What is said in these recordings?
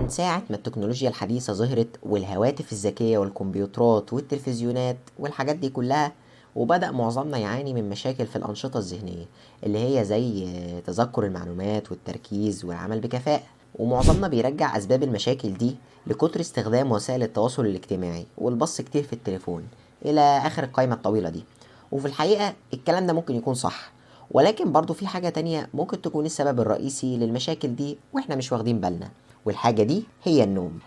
من ساعة ما التكنولوجيا الحديثة ظهرت والهواتف الذكية والكمبيوترات والتلفزيونات والحاجات دي كلها، وبدأ معظمنا يعاني من مشاكل في الأنشطة الذهنية اللي هي زي تذكر المعلومات والتركيز والعمل بكفاءة. ومعظمنا بيرجع أسباب المشاكل دي لكتر استخدام وسائل التواصل الاجتماعي والبص كتير في التليفون إلى آخر القائمة الطويلة دي. وفي الحقيقة الكلام ده ممكن يكون صح، ولكن برضو في حاجة تانية ممكن تكون السبب الرئيسي للمشاكل دي واحنا مش واخدين بالنا، والحاجة دي هي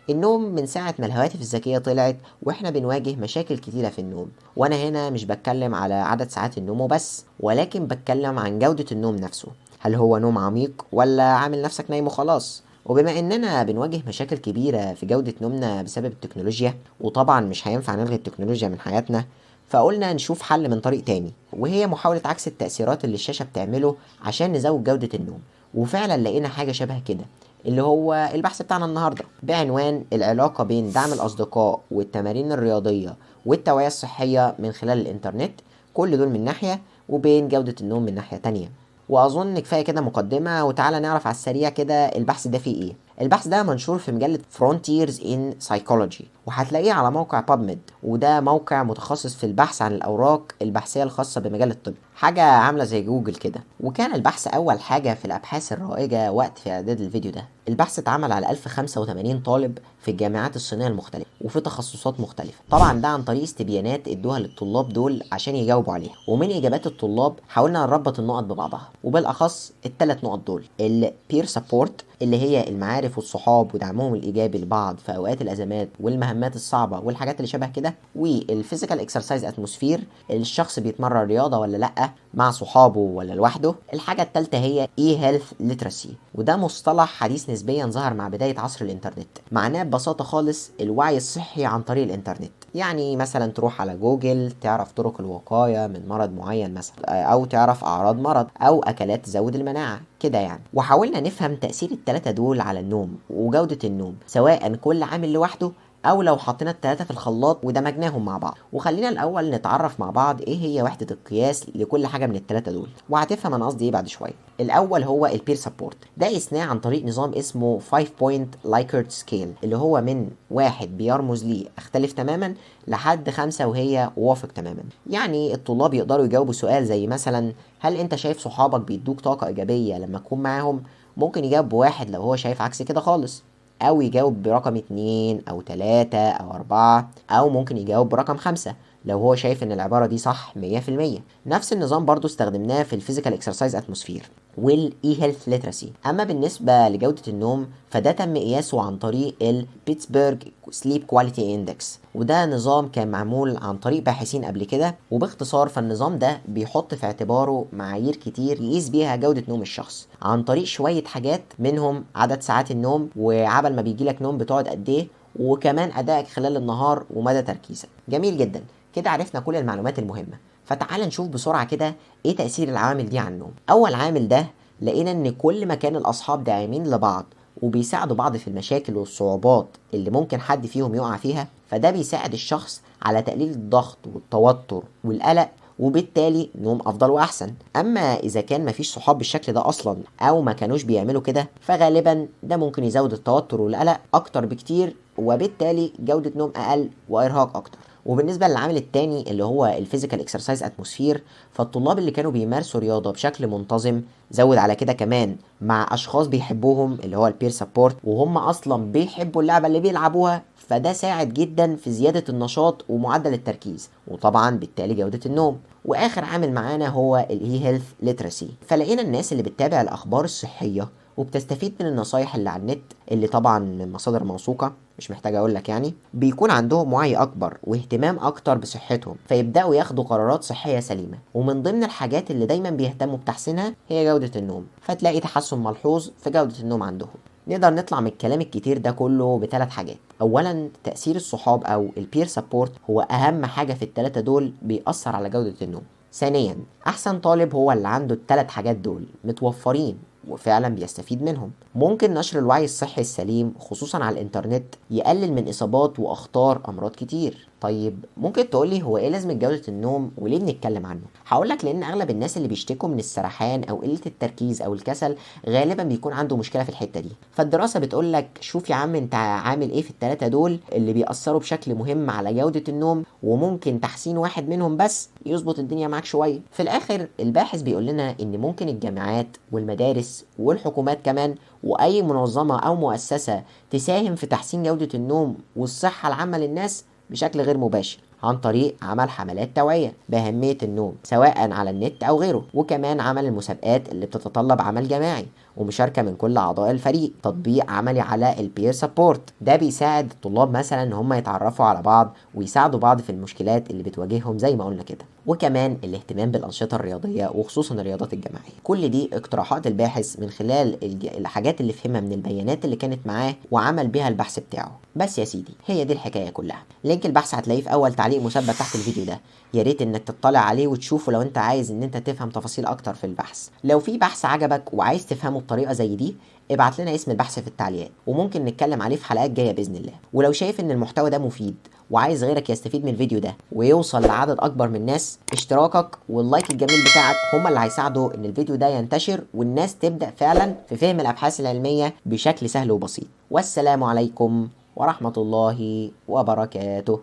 النوم من ساعة ما الهواتف الذكية طلعت واحنا بنواجه مشاكل كتيرة في النوم. وانا هنا مش بتكلم على عدد ساعات النوم وبس، ولكن بتكلم عن جودة النوم نفسه. هل هو نوم عميق ولا عامل نفسك نايم وخلاص؟ وبما اننا بنواجه مشاكل كبيرة في جودة نومنا بسبب التكنولوجيا، وطبعا مش هينفع نلغي التكنولوجيا من حياتنا، فقلنا نشوف حل من طريق تاني، وهي محاولة عكس التأثيرات اللي الشاشة بتعمله عشان نزود جودة النوم. وفعلا لقينا حاجة شبه كده، اللي هو البحث بتاعنا النهاردة بعنوان العلاقة بين دعم الأصدقاء والتمارين الرياضية والتوعية الصحية من خلال الإنترنت، كل دول من ناحية، وبين جودة النوم من ناحية تانية. وأظن كفاية كده مقدمة، وتعالى نعرف على السريع كده البحث ده فيه إيه. البحث ده منشور في مجلة Frontiers in Psychology، وهتلاقيه على موقع PubMed، وده موقع متخصص في البحث عن الأوراق البحثية الخاصة بمجال الطب، حاجة عاملة زي جوجل كده. وكان البحث أول حاجة في الأبحاث الرائجة وقت في إعداد الفيديو ده. البحث اتعمل على 1085 طالب في الجامعات الصينية المختلفة وفي تخصصات مختلفة. طبعا ده عن طريق استبيانات ادوها للطلاب دول عشان يجاوبوا عليها، ومن إجابات الطلاب حاولنا نربط النقط ببعضها، وبالأخص الثلاث نقط دول: البير سبورت اللي هي المعارف والصحاب ودعمهم الايجابي لبعض في اوقات الازمات والمهمات الصعبه والحاجات اللي شبه كده، والفيزيكال اكسرسايز اتموسفير اللي الشخص بيتمرن رياضه ولا لا، مع صحابه ولا لوحده. الحاجه الثالثه هي اي هيلث ليترسي، وده مصطلح حديث نسبيا ظهر مع بدايه عصر الانترنت. معناه ببساطه خالص الوعي الصحي عن طريق الانترنت. يعني مثلا تروح على جوجل تعرف طرق الوقايه من مرض معين مثلا، او تعرف اعراض مرض او اكلات تزود المناعه كده يعني. وحاولنا نفهم تأثير التلاتة دول على النوم وجودة النوم، سواء كل عامل لوحده او لو حطينا التلاتة في الخلاط ودمجناهم مع بعض. وخلينا الاول نتعرف مع بعض ايه هي وحدة القياس لكل حاجة من التلاتة دول، وهتفهم انا قصدي ايه بعد شوية. الاول هو البير سبورت، ده قسناه عن طريق نظام اسمه 5 بوينت لايكرت سكيل، اللي هو من 1 بيرمز لي اختلف تماما لحد 5 وهي وافق تماما. يعني الطلاب يقدروا يجاوبوا سؤال زي مثلا: هل انت شايف صحابك بيدوك طاقة ايجابية لما تكون معاهم؟ ممكن يجاوب ب1 لو هو شايف عكس كده خالص، او يجاوب برقم 2 او 3 او 4، او ممكن يجاوب برقم 5 لو هو شايف ان العبارة دي صح 100%. نفس النظام برضو استخدمناه في الفيزيكال اكسرسايز اتموسفير والاي هيلث ليترسي. اما بالنسبة لجودة النوم فده تم قياسه عن طريق البيتسبرج سليب كواليتي اندكس، وده نظام كان معمول عن طريق باحثين قبل كده. وباختصار فالنظام ده بيحط في اعتباره معايير كتير يقيس بيها جودة نوم الشخص عن طريق شوية حاجات، منهم عدد ساعات النوم، وعبل ما بيجيلك نوم بتقعد قد ايه، وكمان ادائك خلال النهار ومدى تركيزك. جميل جدا، كده عرفنا كل المعلومات المهمة. فتعال نشوف بسرعة كده ايه تأثير العوامل دي على النوم. اول عامل ده لقينا ان كل ما كان الاصحاب داعمين لبعض وبيساعدوا بعض في المشاكل والصعوبات اللي ممكن حد فيهم يقع فيها، فده بيساعد الشخص على تقليل الضغط والتوتر والقلق، وبالتالي نوم افضل واحسن. اما اذا كان مفيش صحاب بالشكل ده اصلا او ما كانوش بيعملوا كده، فغالبا ده ممكن يزود التوتر والقلق اكتر بكتير، وبالتالي جودة نوم اقل وارهاق اكتر. وبالنسبة للعامل التاني اللي هو الفيزيكال اكسرسايز اتموسفير، فالطلاب اللي كانوا بيمارسوا رياضة بشكل منتظم، زود على كده كمان مع اشخاص بيحبوهم اللي هو البير سبورت، وهم اصلا بيحبوا اللعبة اللي بيلعبوها، فده ساعد جدا في زيادة النشاط ومعدل التركيز، وطبعا بالتالي جودة النوم. واخر عامل معانا هو الاي هيلث ليترسي. فلقينا الناس اللي بتتابع الاخبار الصحية وبتستفيد من النصايح اللي على النت، اللي طبعا من مصادر موثوقة مش محتاج اقول لك يعني، بيكون عندهم وعي اكبر واهتمام اكتر بصحتهم، فيبداوا ياخدوا قرارات صحيه سليمه. ومن ضمن الحاجات اللي دايما بيهتموا بتحسينها هي جوده النوم، فتلاقي تحسن ملحوظ في جوده النوم عندهم. نقدر نطلع من الكلام الكتير ده كله بثلاث حاجات. اولا تاثير الصحاب او البير سبورت هو اهم حاجه في الثلاثه دول، بيأثر على جوده النوم. ثانيا احسن طالب هو اللي عنده الثلاث حاجات دول متوفرين وفعلا بيستفيد منهم. ممكن نشر الوعي الصحي السليم خصوصا على الانترنت يقلل من اصابات واخطار امراض كتير. طيب ممكن تقولي هو ايه لازمة جودة النوم وليه بنتكلم عنه؟ هقولك لان اغلب الناس اللي بيشتكوا من السرحان او قلة التركيز او الكسل غالبا بيكون عنده مشكلة في الحتة دي. فالدراسة بتقولك شوف يا عم انت عامل ايه في التلاتة دول اللي بيأثروا بشكل مهم على جودة النوم، وممكن تحسين واحد منهم بس يظبط الدنيا معاك شوية. في الاخر الباحث بيقول لنا ان ممكن الجامعات والمدارس والحكومات كمان واي منظمة او مؤسسة تساهم في تحسين جودة النوم والصحة العامة للناس بشكل غير مباشر عن طريق عمل حملات توعية بأهمية النوم سواء على النت أو غيره، وكمان عمل المسابقات اللي بتتطلب عمل جماعي ومشاركة من كل أعضاء الفريق، تطبيق عملي على البير سبورت ده بيساعد الطلاب مثلا إن هم يتعرفوا على بعض ويساعدوا بعض في المشكلات اللي بتواجههم زي ما قلنا كده، وكمان الاهتمام بالأنشطة الرياضية وخصوصا الرياضات الجماعية. كل دي اقتراحات الباحث من خلال الحاجات اللي فهمها من البيانات اللي كانت معاه وعمل بيها البحث بتاعه. بس يا سيدي هي دي الحكاية كلها. لينك البحث هتلاقيه في أول تعليق مثبت تحت الفيديو ده، يا ريت انك تطلع عليه وتشوفه لو انت عايز ان انت تفهم تفاصيل اكتر في البحث. لو في بحث عجبك وعايز تفهمه بطريقه زي دي ابعت لنا اسم البحث في التعليقات وممكن نتكلم عليه في حلقات جايه باذن الله. ولو شايف ان المحتوى ده مفيد وعايز غيرك يستفيد من الفيديو ده ويوصل لعدد اكبر من الناس، اشتراكك واللايك الجميل بتاعك هما اللي هيساعدوا ان الفيديو ده ينتشر والناس تبدا فعلا في فهم الابحاث العلميه بشكل سهل وبسيط. والسلام عليكم ورحمه الله وبركاته.